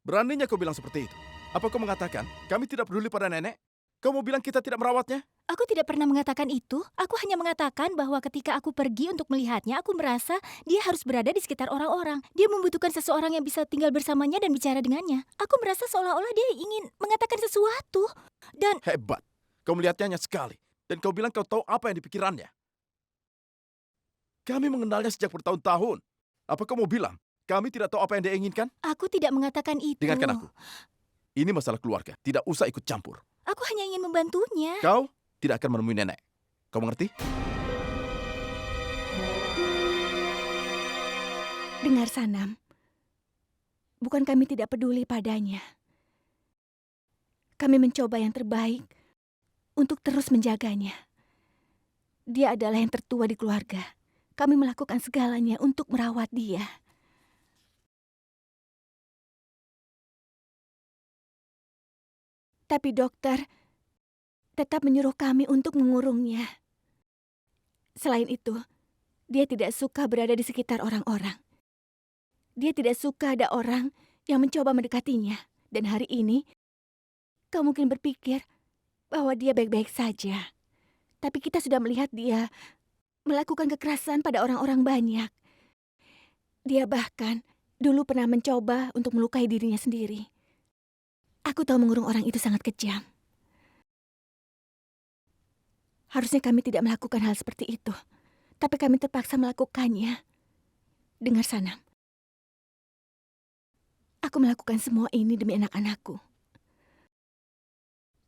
Beraninya kau bilang seperti itu. Apa kau mengatakan kami tidak peduli pada nenek? Kau mau bilang kita tidak merawatnya? Aku tidak pernah mengatakan itu. Aku hanya mengatakan bahwa ketika aku pergi untuk melihatnya, aku merasa dia harus berada di sekitar orang-orang. Dia membutuhkan seseorang yang bisa tinggal bersamanya dan bicara dengannya. Aku merasa seolah-olah dia ingin mengatakan sesuatu. Dan Hebat. Kau melihatnya hanya sekali. Dan kau bilang kau tahu apa yang dipikirannya. Kami mengenalnya sejak bertahun-tahun. Apa kau mau bilang kami tidak tahu apa yang dia inginkan? aku tidak mengatakan itu. Dengarkan aku. Ini masalah keluarga. Tidak usah ikut campur. Aku hanya ingin membantunya. Kau tidak akan menemui nenek. Kau mengerti? Dengar Sanam, bukan kami tidak peduli padanya. Kami mencoba yang terbaik untuk terus menjaganya. Dia adalah yang tertua di keluarga. Kami melakukan segalanya untuk merawat dia. Tapi dokter tetap menyuruh kami untuk mengurungnya. Selain itu, dia tidak suka berada di sekitar orang-orang. Dia tidak suka ada orang yang mencoba mendekatinya. Dan hari ini, kau mungkin berpikir bahwa dia baik-baik saja. Tapi kita sudah melihat dia melakukan kekerasan pada orang-orang banyak. Dia bahkan dulu pernah mencoba untuk melukai dirinya sendiri. Aku tahu mengurung orang itu sangat kejam. Harusnya kami tidak melakukan hal seperti itu. Tapi kami terpaksa melakukannya. Dengar Sanam. Aku melakukan semua ini demi anak-anakku.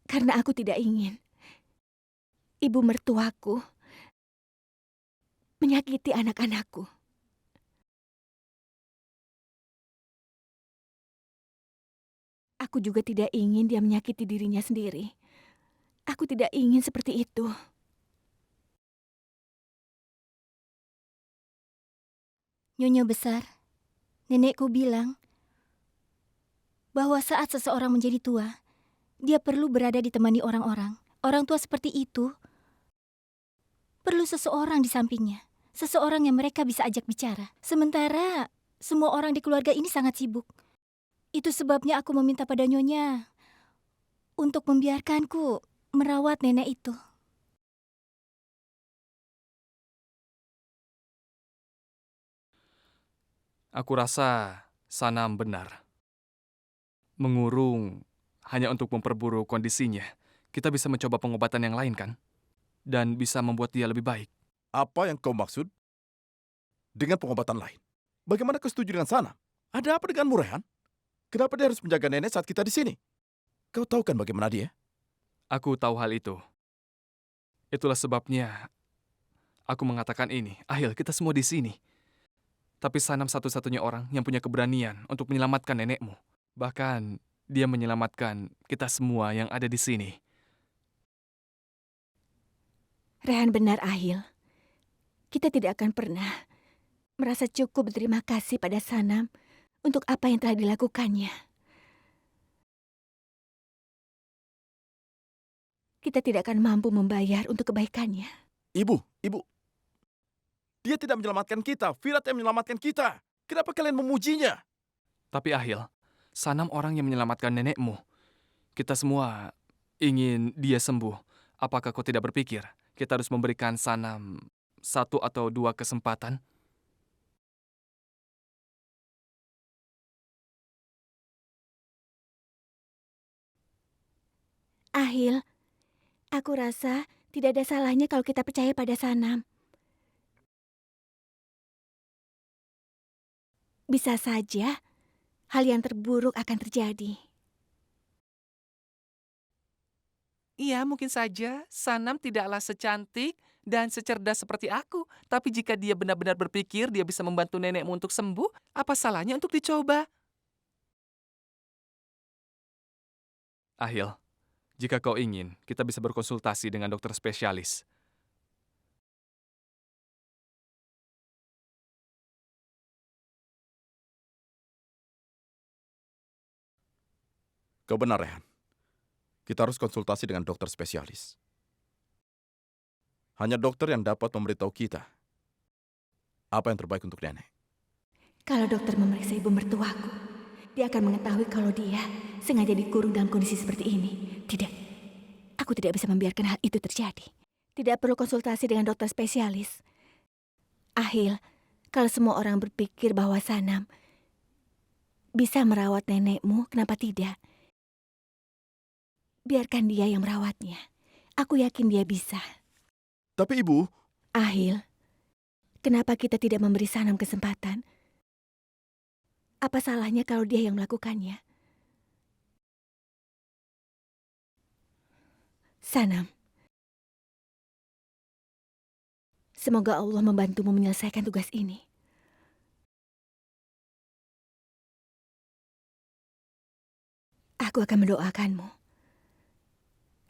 Karena aku tidak ingin ibu mertuaku menyakiti anak-anakku. Aku juga tidak ingin dia menyakiti dirinya sendiri. Aku tidak ingin seperti itu. Nyonya besar, nenekku bilang bahwa saat seseorang menjadi tua, dia perlu berada ditemani orang-orang. Orang tua seperti itu perlu seseorang di sampingnya. Seseorang yang mereka bisa ajak bicara. Sementara semua orang di keluarga ini sangat sibuk. Itu sebabnya aku meminta pada Nyonya untuk membiarkanku merawat nenek itu. Aku rasa Sanam benar. Mengurung hanya untuk memperburuk kondisinya. Kita bisa mencoba pengobatan yang lain kan? Dan bisa membuat dia lebih baik. Apa yang kau maksud dengan pengobatan lain? Bagaimana kau setuju dengan sana? Ada apa denganmu, Rehan? Kenapa dia harus menjaga nenek saat kita di sini? Kau tahu kan bagaimana dia? Aku tahu hal itu. Itulah sebabnya aku mengatakan ini. Ahil, kita semua di sini. Tapi Sanam satu-satunya orang yang punya keberanian untuk menyelamatkan nenekmu. Bahkan dia menyelamatkan kita semua yang ada di sini. Rehan benar, Ahil. Kita tidak akan pernah merasa cukup berterima kasih pada Sanam untuk apa yang telah dilakukannya. Kita tidak akan mampu membayar untuk kebaikannya. Ibu. Dia tidak menyelamatkan kita. Virat yang menyelamatkan kita. Kenapa kalian memujinya? Tapi Ahil, Sanam orang yang menyelamatkan nenekmu. Kita semua ingin dia sembuh. Apakah kau tidak berpikir kita harus memberikan Sanam 1 atau 2 kesempatan? Ahil, aku rasa tidak ada salahnya kalau kita percaya pada Sanam. Bisa saja hal yang terburuk akan terjadi. Iya, mungkin saja Sanam tidaklah secantik dan secerdas seperti aku. Tapi jika dia benar-benar berpikir dia bisa membantu nenekmu untuk sembuh, apa salahnya untuk dicoba? Ahil, jika kau ingin, kita bisa berkonsultasi dengan dokter spesialis. Kau benar, Rehan. Kita harus konsultasi dengan dokter spesialis. Hanya dokter yang dapat memberitahu kita apa yang terbaik untuk nenek. Kalau dokter memeriksa ibu mertuaku, dia akan mengetahui kalau dia sengaja dikurung dalam kondisi seperti ini. Tidak, aku tidak bisa membiarkan hal itu terjadi. Tidak perlu konsultasi dengan dokter spesialis. Ahil, kalau semua orang berpikir bahwa Sanam bisa merawat nenekmu, kenapa tidak? Biarkan dia yang merawatnya. Aku yakin dia bisa. Tapi Ibu, Ahil, kenapa kita tidak memberi Sanam kesempatan? Apa salahnya kalau dia yang melakukannya? Sanam, semoga Allah membantumu menyelesaikan tugas ini. Aku akan mendoakanmu,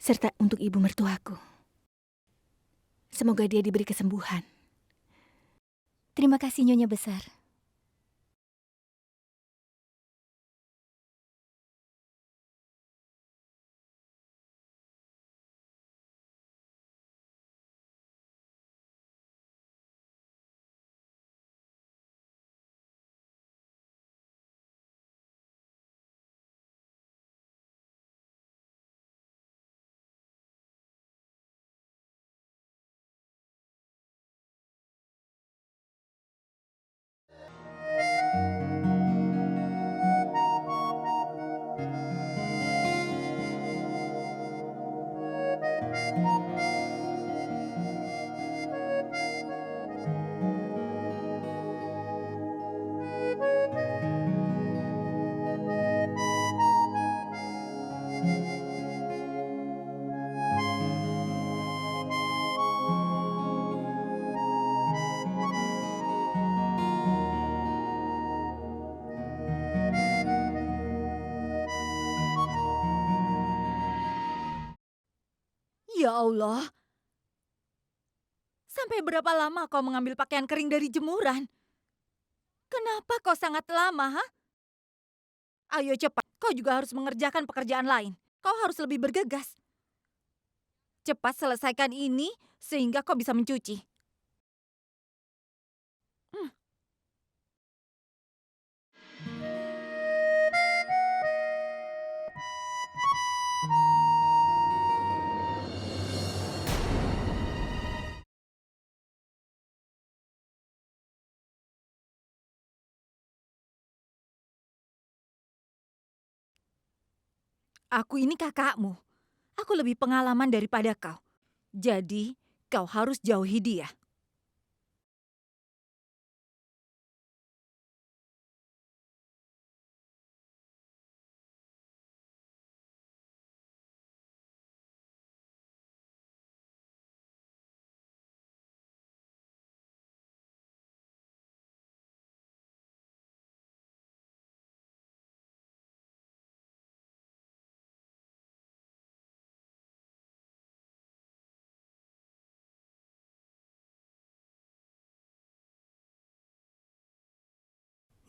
serta untuk ibu mertuaku. Semoga dia diberi kesembuhan. Terima kasih Nyonya Besar. Ya Allah, sampai berapa lama kau mengambil pakaian kering dari jemuran? Kenapa kau sangat lama, ha? Ayo cepat, kau juga harus mengerjakan pekerjaan lain. Kau harus lebih bergegas. Cepat selesaikan ini sehingga kau bisa mencuci. Aku ini kakakmu. Aku lebih pengalaman daripada kau. Jadi, kau harus jauhi dia.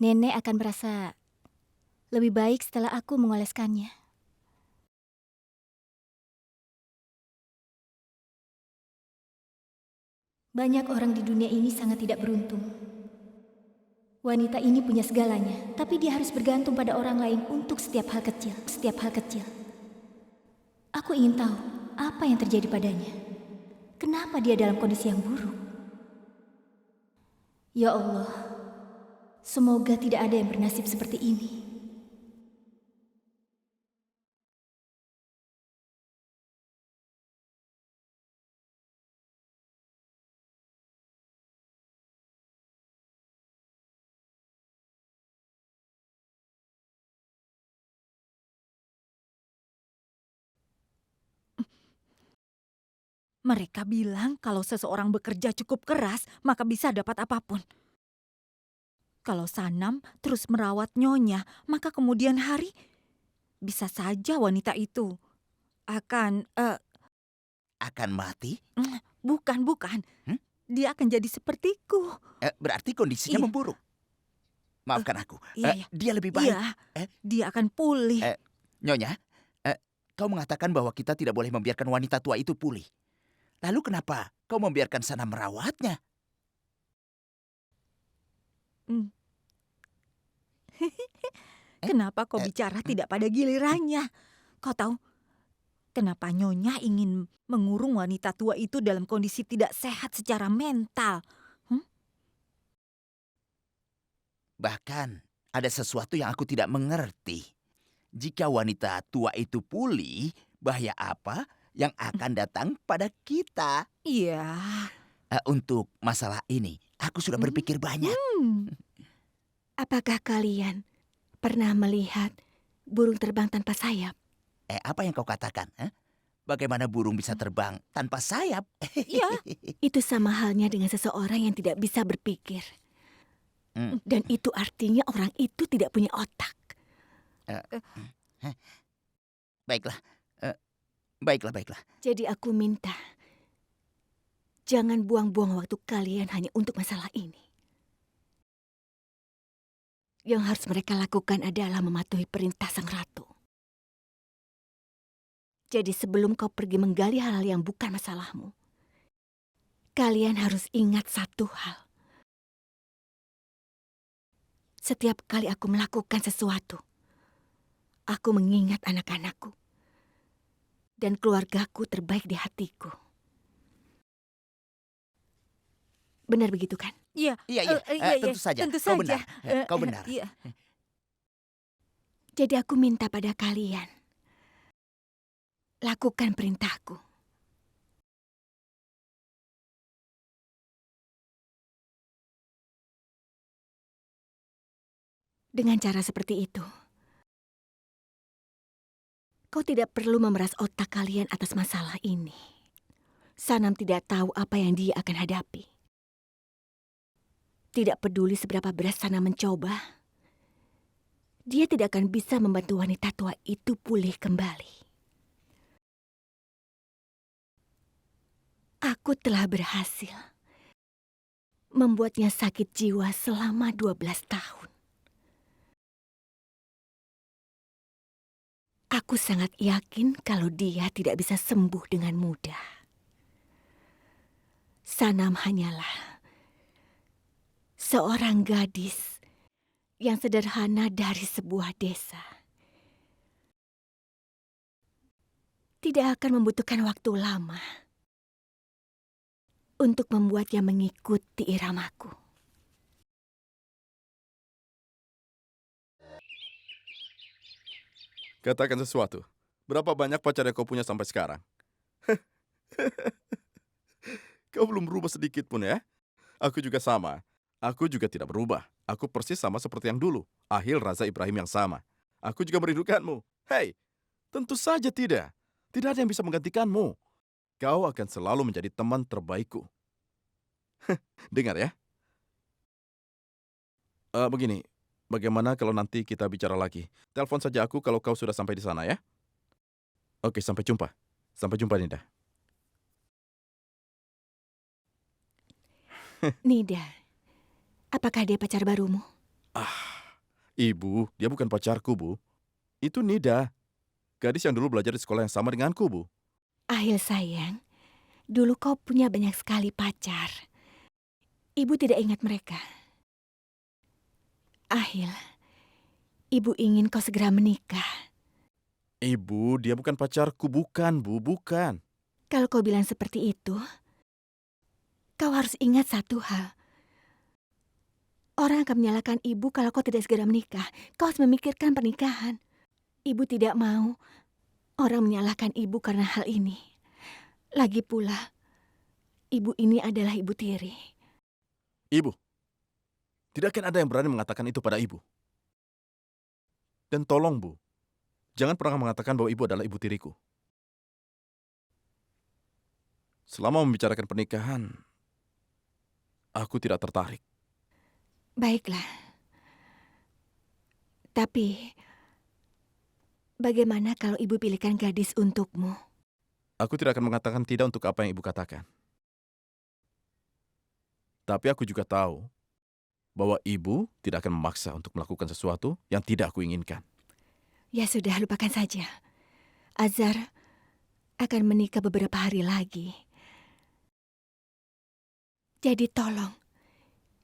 Nenek akan merasa lebih baik setelah aku mengoleskannya. Banyak orang di dunia ini sangat tidak beruntung. Wanita ini punya segalanya, tapi dia harus bergantung pada orang lain untuk setiap hal kecil. Aku ingin tahu apa yang terjadi padanya. Kenapa dia dalam kondisi yang buruk? Ya Allah, semoga tidak ada yang bernasib seperti ini. Mereka bilang kalau seseorang bekerja cukup keras, maka bisa dapat apapun. Kalau Sanam terus merawat Nyonya, maka kemudian hari bisa saja wanita itu akan Akan mati? bukan. Hmm? Dia akan jadi sepertiku. Berarti kondisinya Iya. memburuk. Maafkan aku. Iya. Dia lebih baik. Iya, Eh? dia akan pulih. Nyonya, kau mengatakan bahwa kita tidak boleh membiarkan wanita tua itu pulih. Lalu kenapa kau membiarkan Sanam merawatnya? Kenapa kau bicara tidak pada gilirannya? Kau tahu, kenapa Nyonya ingin mengurung wanita tua itu dalam kondisi tidak sehat secara mental? Bahkan ada sesuatu yang aku tidak mengerti. Jika wanita tua itu pulih, bahaya apa yang akan datang pada kita? Iya. Untuk masalah ini, aku sudah berpikir banyak. Apakah kalian pernah melihat burung terbang tanpa sayap? Apa yang kau katakan? Bagaimana burung bisa terbang tanpa sayap? Iya. Itu sama halnya dengan seseorang yang tidak bisa berpikir. Dan itu artinya orang itu tidak punya otak. Baiklah. Baiklah. Jadi aku minta, jangan buang-buang waktu kalian hanya untuk masalah ini. Yang harus mereka lakukan adalah mematuhi perintah sang ratu. Jadi sebelum kau pergi menggali hal-hal yang bukan masalahmu, kalian harus ingat satu hal. Setiap kali aku melakukan sesuatu, aku mengingat anak-anakku dan keluargaku terbaik di hatiku. Benar begitu kan? Iya. Iya. Tentu saja. Tentu Kau saja. benar. Kau benar. Iya. Jadi aku minta pada kalian, lakukan perintahku. Dengan cara seperti itu, kau tidak perlu memeras otak kalian atas masalah ini. Sanam tidak tahu apa yang dia akan hadapi. Tidak peduli seberapa berat Sanam mencoba, dia tidak akan bisa membantu wanita tua itu pulih kembali. Aku telah berhasil membuatnya sakit jiwa selama 12 tahun. Aku sangat yakin kalau dia tidak bisa sembuh dengan mudah. Sanam hanyalah seorang gadis yang sederhana dari sebuah desa. Tidak akan membutuhkan waktu lama untuk membuatnya mengikuti iramaku. Katakan sesuatu. Berapa banyak pacar yang kau punya sampai sekarang? Kau belum berubah sedikit pun ya? Aku juga sama. Aku juga tidak berubah. Aku persis sama seperti yang dulu. Ahil Raza Ibrahim yang sama. Aku juga merindukanmu. Hei, tentu saja tidak. Tidak ada yang bisa menggantikanmu. Kau akan selalu menjadi teman terbaikku. Dengar ya. Begini, bagaimana kalau nanti kita bicara lagi? Telepon saja aku kalau kau sudah sampai di sana ya. Oke, sampai jumpa. Sampai jumpa, Nida. Nida, apakah dia pacar barumu? Ibu, dia bukan pacarku, Bu. Itu Nida. Gadis yang dulu belajar di sekolah yang sama denganku, Bu. Ahil sayang, dulu kau punya banyak sekali pacar. Ibu tidak ingat mereka. Ahil, ibu ingin kau segera menikah. Ibu, dia bukan pacarku, bukan, Bu, bukan. Kalau kau bilang seperti itu, kau harus ingat satu hal. Orang akan menyalahkan ibu kalau kau tidak segera menikah. Kau harus memikirkan pernikahan. Ibu tidak mau orang menyalahkan ibu karena hal ini. Lagi pula, ibu ini adalah ibu tiri. Ibu, tidak akan ada yang berani mengatakan itu pada ibu. Dan tolong, Bu, jangan pernah mengatakan bahwa ibu adalah ibu tiriku. Selama membicarakan pernikahan, aku tidak tertarik. Baiklah. Tapi, bagaimana kalau ibu pilihkan gadis untukmu? Aku tidak akan mengatakan tidak untuk apa yang ibu katakan. Tapi aku juga tahu bahwa ibu tidak akan memaksa untuk melakukan sesuatu yang tidak aku inginkan. Ya sudah, lupakan saja. Azhar akan menikah beberapa hari lagi. Jadi tolong,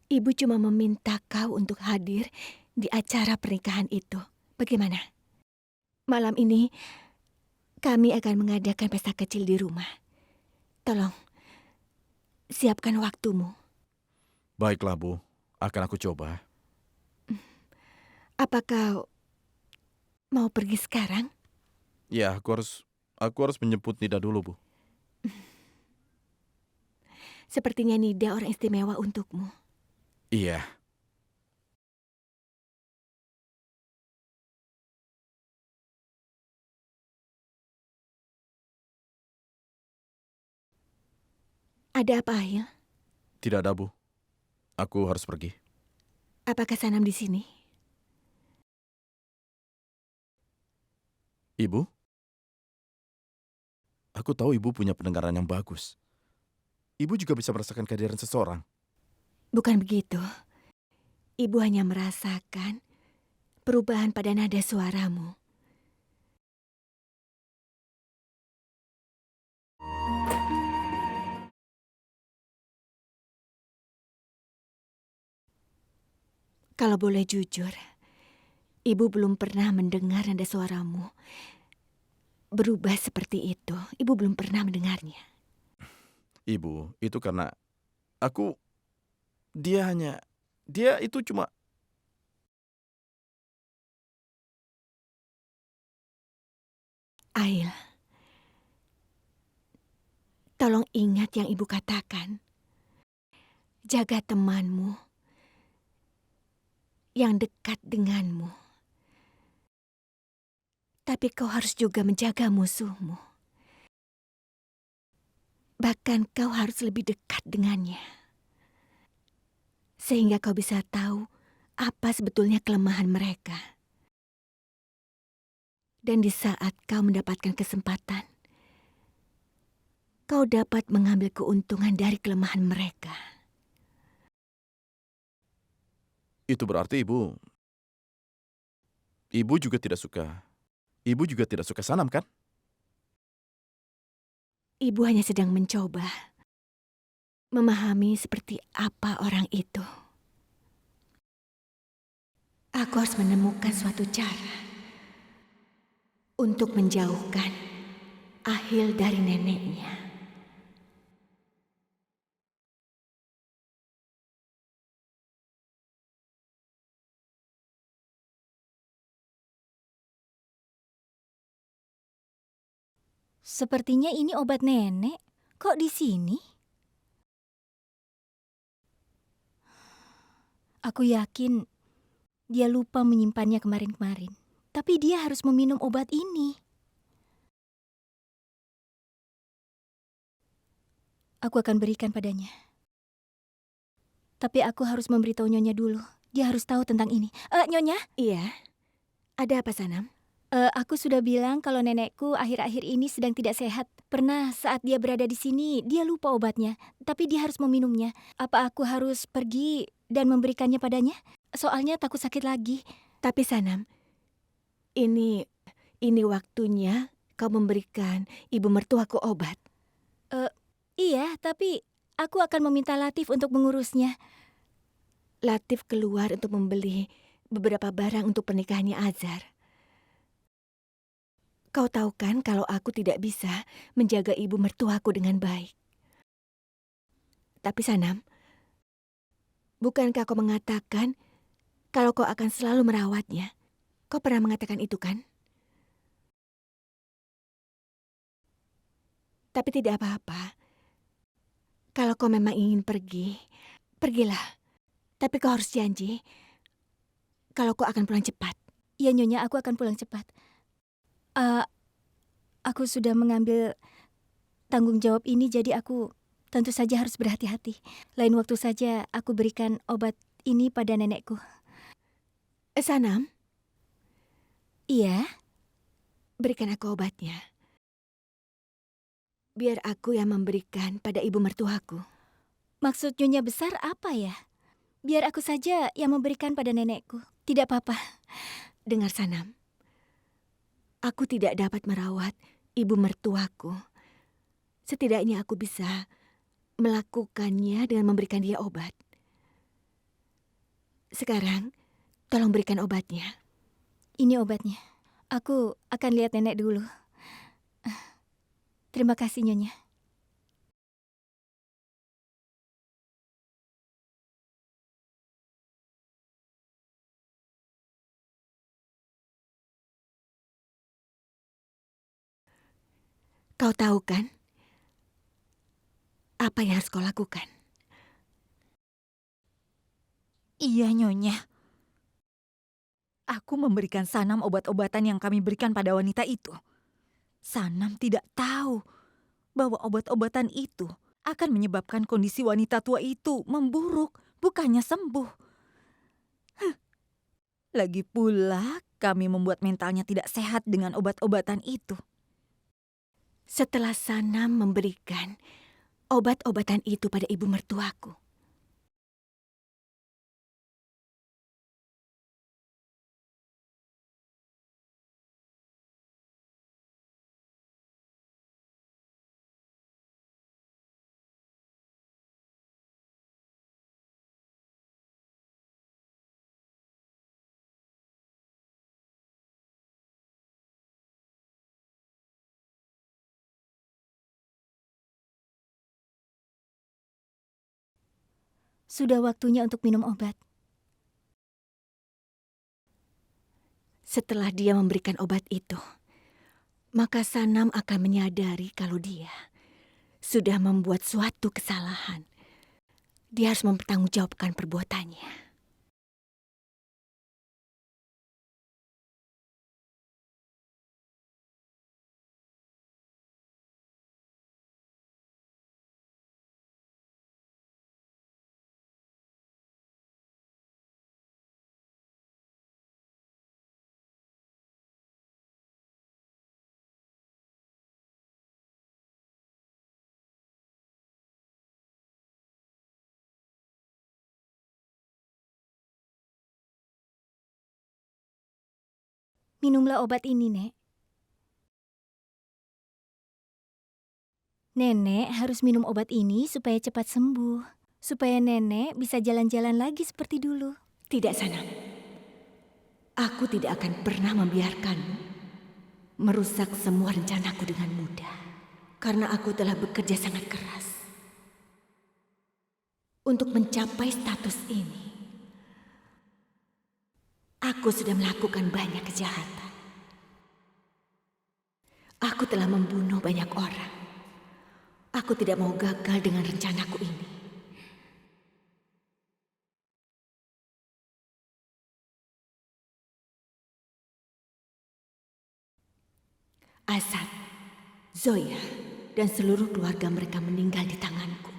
ibu cuma meminta kau untuk hadir di acara pernikahan itu. Bagaimana? Malam ini kami akan mengadakan pesta kecil di rumah. Tolong, siapkan waktumu. Baiklah, Bu. Akan aku coba. Apa kau mau pergi sekarang? Ya, aku harus menjemput Nida dulu, Bu. Sepertinya Nida orang istimewa untukmu. Iya. Ada apa, Ahil? Tidak ada, Bu. Aku harus pergi. Apakah Sanam di sini? Ibu? Aku tahu Ibu punya pendengaran yang bagus. Ibu juga bisa merasakan kehadiran seseorang. Bukan begitu. Ibu hanya merasakan perubahan pada nada suaramu. Kalau boleh jujur, Ibu belum pernah mendengar nada suaramu berubah seperti itu. Ibu belum pernah mendengarnya. Ibu, itu karena aku... Dia itu cuma... Ail, tolong ingat yang Ibu katakan. Jaga temanmu yang dekat denganmu. Tapi kau harus juga menjaga musuhmu. Bahkan kau harus lebih dekat dengannya. Sehingga kau bisa tahu apa sebetulnya kelemahan mereka. Dan di saat kau mendapatkan kesempatan, kau dapat mengambil keuntungan dari kelemahan mereka. Itu berarti Ibu juga tidak suka... Ibu juga tidak suka Sanam, kan? Ibu hanya sedang mencoba memahami seperti apa orang itu. Aku harus menemukan suatu cara untuk menjauhkan Ahil dari neneknya. Sepertinya ini obat nenek. Kok di sini? Aku yakin dia lupa menyimpannya kemarin-kemarin. Tapi dia harus meminum obat ini. Aku akan berikan padanya. Tapi aku harus memberitahu Nyonya dulu. Dia harus tahu tentang ini. Nyonya? Iya, ada apa Sanam? Aku sudah bilang kalau nenekku akhir-akhir ini sedang tidak sehat. Pernah saat dia berada di sini, dia lupa obatnya. Tapi dia harus meminumnya. Apa aku harus pergi dan memberikannya padanya? Soalnya takut sakit lagi. Tapi Sanam, ini waktunya kau memberikan ibu mertuaku obat. Iya, tapi aku akan meminta Latif untuk mengurusnya. Latif keluar untuk membeli beberapa barang untuk pernikahannya Azhar. Kau tahu kan kalau aku tidak bisa menjaga ibu mertuaku dengan baik. Tapi Sanam, bukankah kau mengatakan kalau kau akan selalu merawatnya? Kau pernah mengatakan itu kan? Tapi tidak apa-apa. Kalau kau memang ingin pergi, pergilah. Tapi kau harus janji kalau kau akan pulang cepat. Iya, Nyonya, aku akan pulang cepat. Aku sudah mengambil tanggung jawab ini, jadi aku tentu saja harus berhati-hati. Lain waktu saja aku berikan obat ini pada nenekku. Sanam, Iya? berikan aku obatnya. Biar aku yang memberikan pada ibu mertuaku. Maksud Nyonya besar apa ya? Biar aku saja yang memberikan pada nenekku. Tidak apa-apa. Dengar Sanam, aku tidak dapat merawat ibu mertuaku. Setidaknya aku bisa melakukannya dengan memberikan dia obat. Sekarang, tolong berikan obatnya. Ini obatnya. Aku akan lihat nenek dulu. Terima kasih, Nyonya. Kau tahu kan apa yang harus kau lakukan? Iya, Nyonya. Aku memberikan Sanam obat-obatan yang kami berikan pada wanita itu. Sanam tidak tahu bahwa obat-obatan itu akan menyebabkan kondisi wanita tua itu memburuk, bukannya sembuh. Lagi pula, kami membuat mentalnya tidak sehat dengan obat-obatan itu. Setelah Sanam memberikan obat-obatan itu pada ibu mertuaku, Sudah waktunya untuk minum obat. setelah dia memberikan obat itu, maka Sanam akan menyadari kalau dia sudah membuat suatu kesalahan. Dia harus mempertanggungjawabkan perbuatannya. Minumlah obat ini, Nek. Nenek harus minum obat ini supaya cepat sembuh. Supaya nenek bisa jalan-jalan lagi seperti dulu. Tidak, Sanam. Aku tidak akan pernah membiarkanmu merusak semua rencanaku dengan mudah. Karena aku telah bekerja sangat keras untuk mencapai status ini. Aku sudah melakukan banyak kejahatan. Aku telah membunuh banyak orang. Aku tidak mau gagal dengan rencanaku ini. Asad, Zoya, dan seluruh keluarga mereka meninggal di tanganku.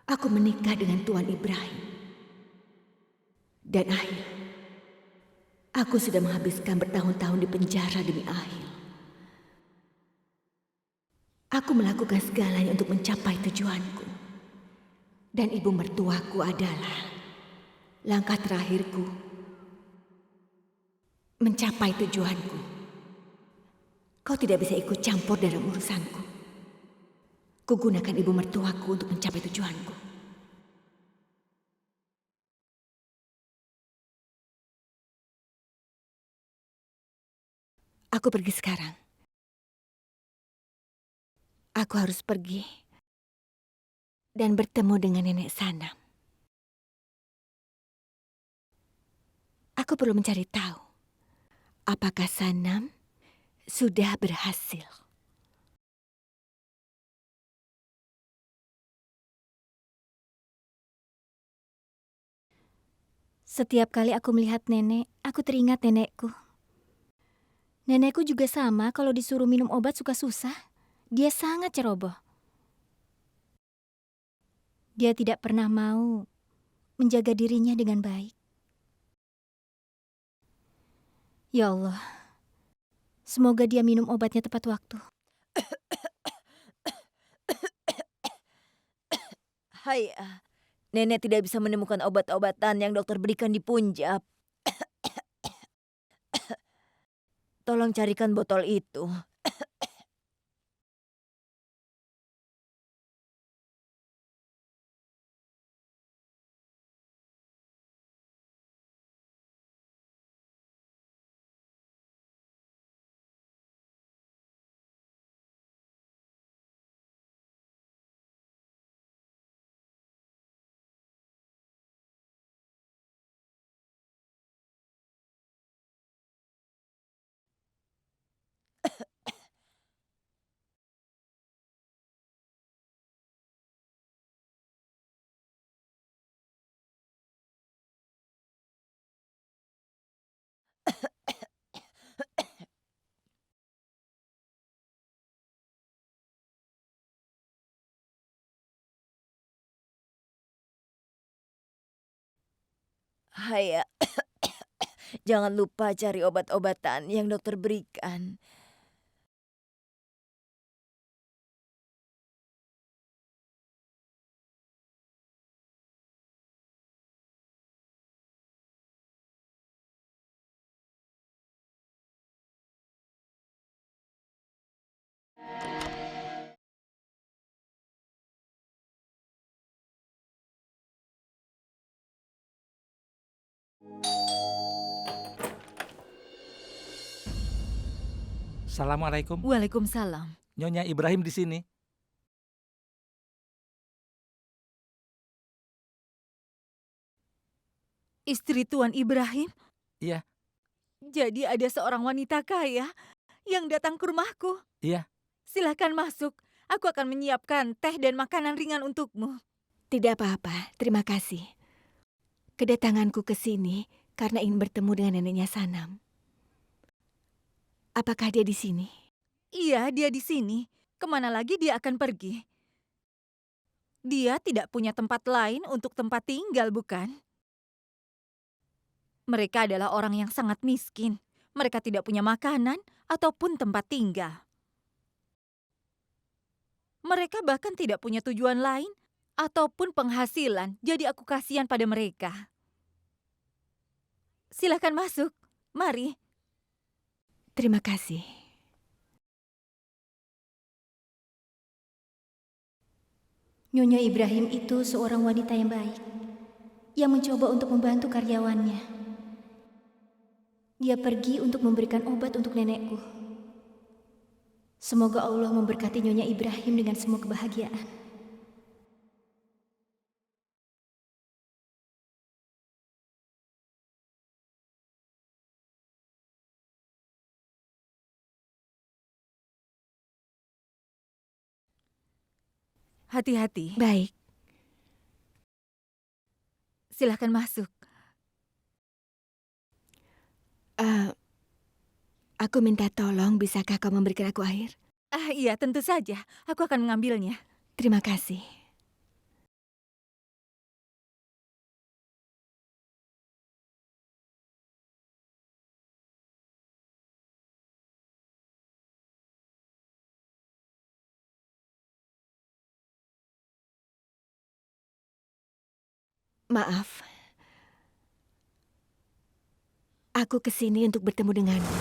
Aku menikah dengan Tuan Ibrahim. Dan Ahil. Aku sudah menghabiskan bertahun-tahun di penjara demi Ahil. Aku melakukan segalanya untuk mencapai tujuanku. Dan ibu mertuaku adalah langkah terakhirku mencapai tujuanku. Kau tidak bisa ikut campur dalam urusanku. Kugunakan ibu mertuaku untuk mencapai tujuanku. Aku pergi sekarang. Aku harus pergi dan bertemu dengan nenek Sanam. Aku perlu mencari tahu apakah Sanam sudah berhasil. Setiap kali aku melihat nenek, aku teringat nenekku. Nenekku juga sama, kalau disuruh minum obat suka susah. Dia sangat ceroboh. Dia tidak pernah mau menjaga dirinya dengan baik. Ya Allah, semoga dia minum obatnya tepat waktu. Hai, nenek tidak bisa menemukan obat-obatan yang dokter berikan di Punjab. Tolong carikan botol itu. Haya, jangan lupa cari obat-obatan yang dokter berikan. Assalamualaikum. Waalaikumsalam. Nyonya Ibrahim di sini. Istri Tuan Ibrahim? Iya. Jadi ada seorang wanita kaya yang datang ke rumahku. Iya. Silakan masuk. Aku akan menyiapkan teh dan makanan ringan untukmu. Tidak apa-apa, terima kasih. Kedatanganku ke sini karena ingin bertemu dengan neneknya Sanam. Apakah dia di sini? Iya, dia di sini. Kemana lagi dia akan pergi? Dia tidak punya tempat lain untuk tempat tinggal, bukan? Mereka adalah orang yang sangat miskin. Mereka tidak punya makanan ataupun tempat tinggal. Mereka bahkan tidak punya tujuan lain ataupun penghasilan, jadi aku kasihan pada mereka. Silakan masuk. Mari. Terima kasih. Nyonya Ibrahim itu seorang wanita yang baik, yang mencoba untuk membantu karyawannya. Dia pergi untuk memberikan obat untuk nenekku. Semoga Allah memberkati Nyonya Ibrahim dengan semua kebahagiaan. Hati-hati. Baik, Silakan masuk. aku minta tolong, bisakah kau memberikan aku air? Iya, tentu saja. Aku akan mengambilnya. Terima kasih. Maaf. Aku kesini untuk bertemu denganmu.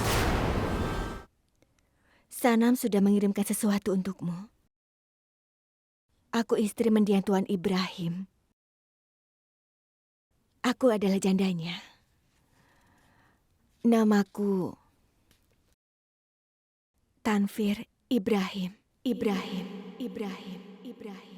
Sanam sudah mengirimkan sesuatu untukmu. Aku istri mendiang Tuan Ibrahim. Aku adalah jandanya. Namaku Tanfir Ibrahim. Ibrahim. Ibrahim. Ibrahim.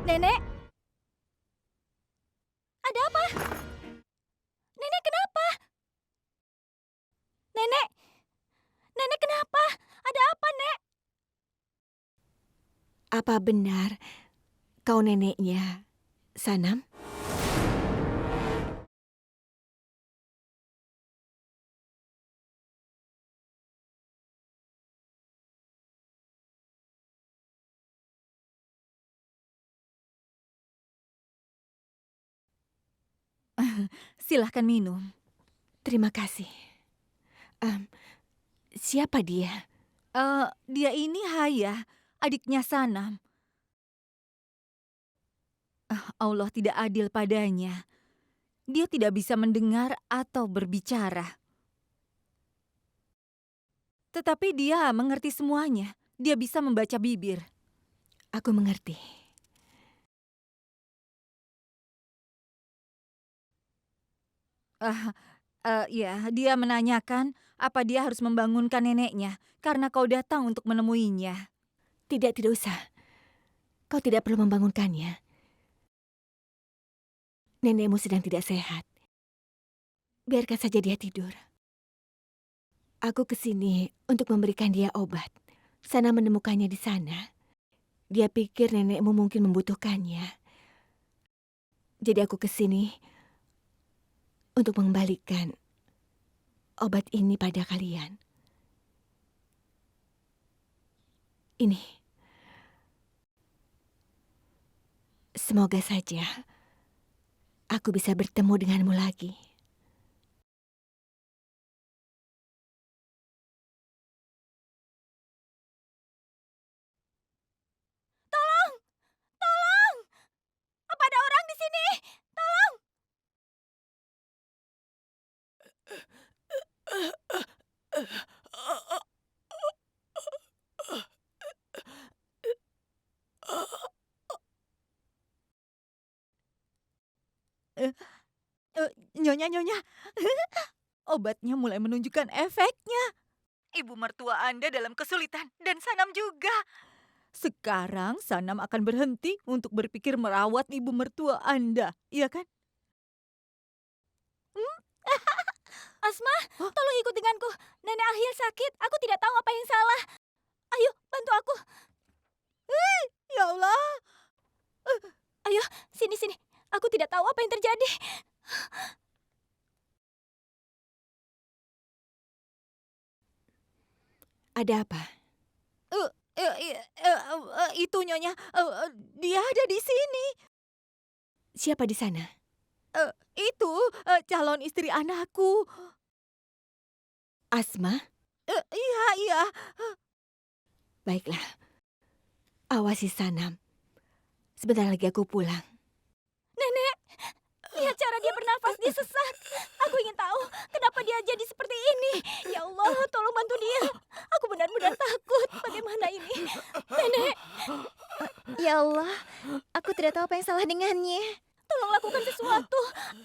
Nenek? Ada apa? Nenek kenapa? Nenek? Nenek kenapa? Ada apa, Nek? Apa benar kau neneknya Sanam? Silahkan minum. Terima kasih. Siapa dia? Dia ini Haya, adiknya Sanam. Allah tidak adil padanya. Dia tidak bisa mendengar atau berbicara. Tetapi dia mengerti semuanya. Dia bisa membaca bibir. Aku mengerti. Ya, dia menanyakan apa dia harus membangunkan neneknya karena kau datang untuk menemuinya. Tidak usah. Kau tidak perlu membangunkannya. Nenekmu sedang tidak sehat. Biarkan saja dia tidur. Aku kesini untuk memberikan dia obat. Sana menemukannya di sana. Dia pikir nenekmu mungkin membutuhkannya. Jadi aku kesini untuk mengembalikan obat ini pada kalian. Ini. Semoga saja aku bisa bertemu denganmu lagi. Tolong! Apa ada orang di sini? Tolong! Eh, Nyonya. Obatnya mulai menunjukkan efeknya. Ibu mertua Anda dalam kesulitan dan Sanam juga. Sekarang Sanam akan berhenti untuk berpikir merawat ibu mertua Anda, iya kan? Asma, tolong ikut denganku. Nenek Ahyel sakit. Aku tidak tahu apa yang salah. Ayo, bantu aku. Ya Allah, Ayo, sini. Aku tidak tahu apa yang terjadi. Ada apa? itu Nyonya, dia ada di sini. Siapa di sana? Itu calon istri anakku. Asma? Iya. Baiklah. Awasi Sanam. Sebentar lagi aku pulang. Nenek, lihat cara dia bernafas. Dia sesak. Aku ingin tahu kenapa dia jadi seperti ini. Ya Allah, tolong bantu dia. Aku benar-benar takut. Bagaimana ini? Nenek. Ya Allah, aku tidak tahu apa yang salah dengannya. Tolong lakukan sesuatu.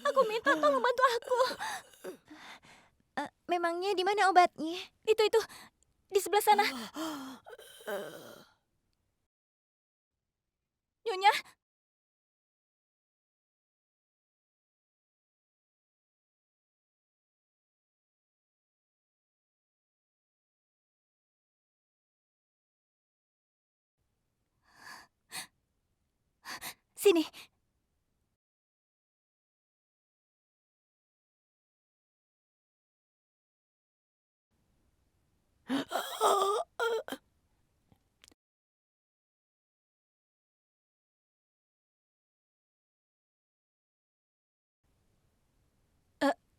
Aku minta tolong bantu aku. Memangnya di mana obatnya? Itu. Di sebelah sana. Nyonya. Sini.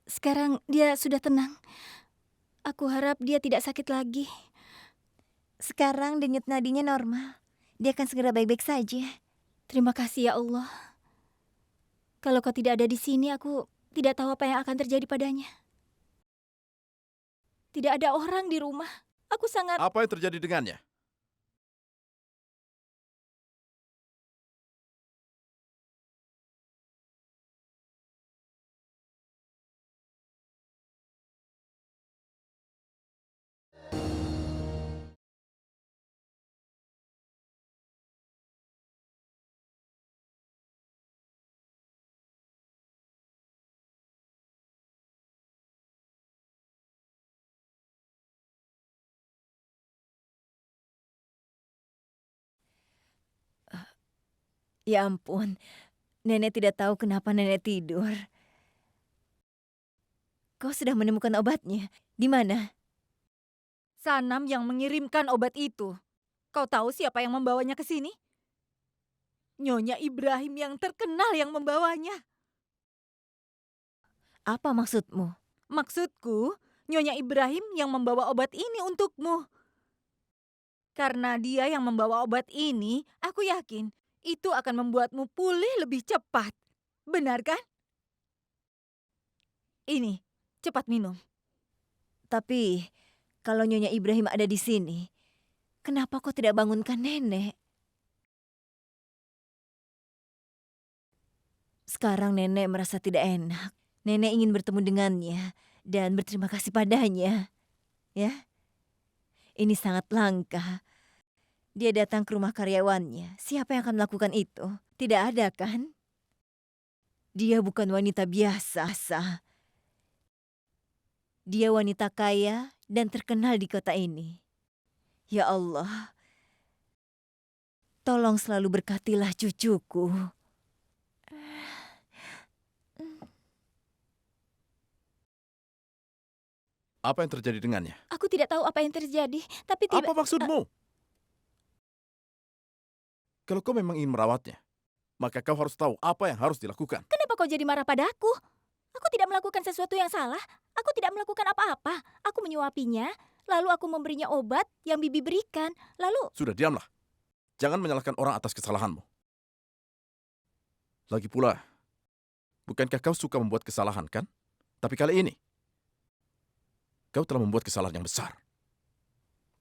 Sekarang dia sudah tenang. Aku harap dia tidak sakit lagi. Sekarang denyut nadinya normal. Dia akan segera baik-baik saja. Terima kasih ya Allah. Kalau kau tidak ada di sini, aku tidak tahu apa yang akan terjadi padanya. Tidak ada orang di rumah. Aku sangat... Apa yang terjadi dengannya? Ya ampun, nenek tidak tahu kenapa nenek tidur. Kau sudah menemukan obatnya? Di mana? Sanam yang mengirimkan obat itu. Kau tahu siapa yang membawanya ke sini? Nyonya Ibrahim yang terkenal yang membawanya. Apa maksudmu? Maksudku, Nyonya Ibrahim yang membawa obat ini untukmu. Karena dia yang membawa obat ini, aku yakin itu akan membuatmu pulih lebih cepat. Benar kan? Ini, cepat minum. Tapi Kalau Nyonya Ibrahim ada di sini, kenapa kau tidak bangunkan nenek? Sekarang nenek merasa tidak enak. Nenek ingin bertemu dengannya dan berterima kasih padanya. Ya, ini sangat langka. Dia datang ke rumah karyawannya. Siapa yang akan melakukan itu? Tidak ada kan? Dia bukan wanita biasa. Dia wanita kaya dan terkenal di kota ini. Ya Allah, tolong selalu berkatilah cucuku. Apa yang terjadi dengannya? Aku tidak tahu apa yang terjadi, tapi tiba... Apa maksudmu? Kalau kau memang ingin merawatnya, maka kau harus tahu apa yang harus dilakukan. Kenapa kau jadi marah padaku? Aku tidak melakukan sesuatu yang salah. Aku tidak melakukan apa-apa. Aku menyuapinya, lalu aku memberinya obat yang Bibi berikan. Lalu... Sudah, diamlah. Jangan menyalahkan orang atas kesalahanmu. Lagi pula, bukankah kau suka membuat kesalahan, kan? Tapi kali ini, kau telah membuat kesalahan yang besar.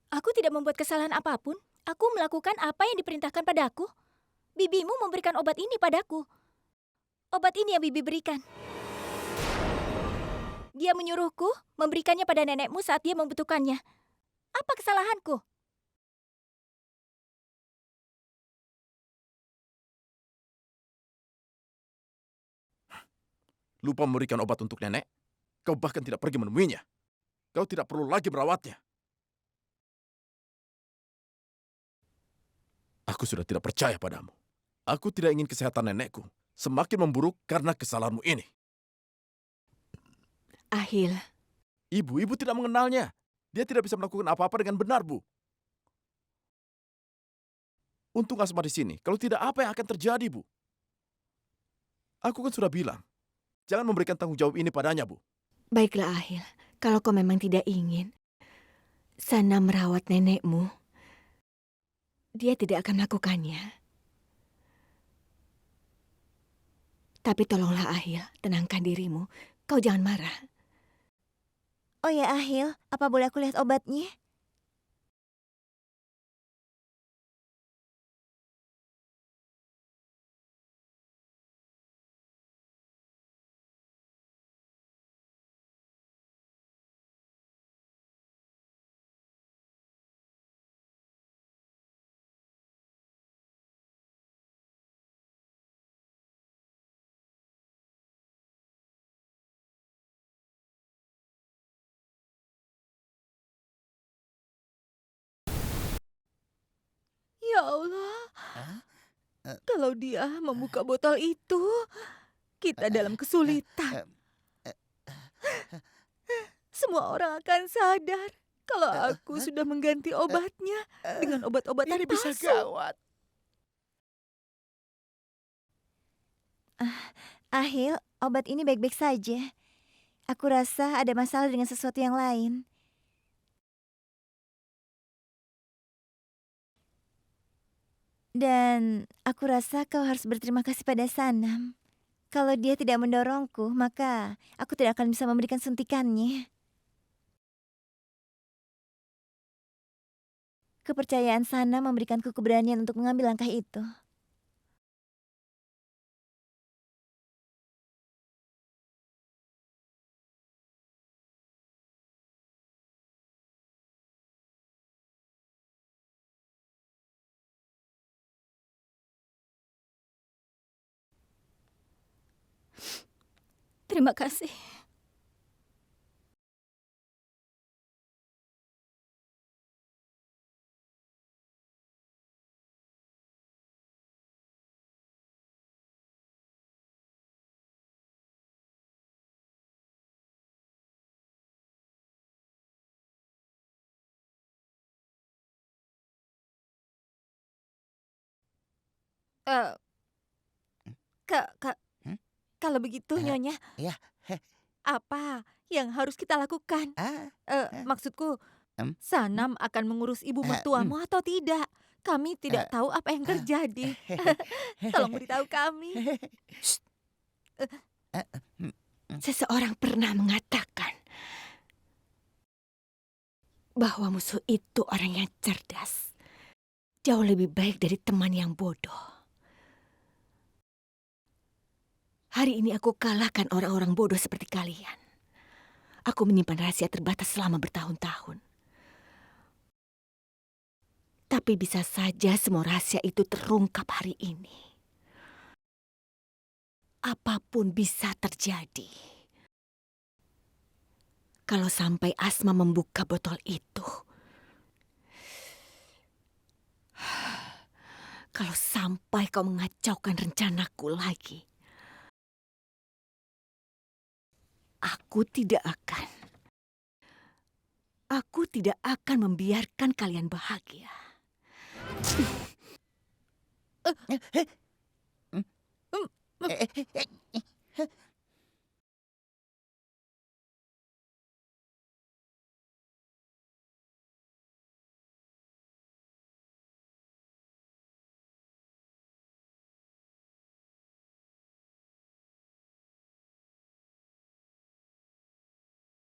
Aku tidak membuat kesalahan apapun. Aku melakukan apa yang diperintahkan padaku. Bibimu memberikan obat ini padaku. Obat ini yang Bibi berikan. Dia menyuruhku memberikannya pada nenekmu saat dia membutuhkannya. Apa kesalahanku? Lupa memberikan obat untuk nenek? Kau bahkan tidak pergi menemuinya. Kau tidak perlu lagi merawatnya. Aku sudah tidak percaya padamu. Aku tidak ingin kesehatan nenekku semakin memburuk karena kesalahanmu ini. Ahil, Ibu tidak mengenalnya. Dia tidak bisa melakukan apa-apa dengan benar, Bu. Untung Asma di sini. Kalau tidak, apa yang akan terjadi, Bu? Aku kan sudah bilang, jangan memberikan tanggung jawab ini padanya, Bu. baiklah Ahil. Kalau kau memang tidak ingin Sana merawat nenekmu, dia tidak akan melakukannya. Tapi tolonglah Ahil, tenangkan dirimu. Kau jangan marah. Oh ya Ahil, apa boleh aku lihat obatnya? Ya Allah, kalau dia membuka botol itu, kita dalam kesulitan. Semua orang akan sadar kalau aku sudah mengganti obatnya dengan obat-obatan Ini bisa palsu. gawat. Ahil, obat ini baik-baik saja. Aku rasa ada masalah dengan sesuatu yang lain. Dan aku rasa kau harus berterima kasih pada Sanam. Kalau dia tidak mendorongku, maka aku tidak akan bisa memberikan suntikannya. Kepercayaan Sanam memberikanku keberanian untuk mengambil langkah itu. Terima kasih. Eh, Kak, Hmm? kalau begitu Nyonya, Ya. apa yang harus kita lakukan? Maksudku, Hmm? Sanam akan mengurus ibu mertuamu atau tidak? Kami tidak tahu apa yang terjadi. Tolong beritahu kami. Seseorang pernah mengatakan bahwa musuh itu orang yang cerdas. Jauh lebih baik dari teman yang bodoh. Hari ini aku kalahkan orang-orang bodoh seperti kalian. Aku menyimpan rahasia terbatas selama bertahun-tahun. Tapi bisa saja semua rahasia itu terungkap hari ini. Apapun bisa terjadi. Kalau sampai Asma membuka botol itu. Kalau sampai kau mengacaukan rencanaku lagi. Aku tidak akan membiarkan kalian bahagia.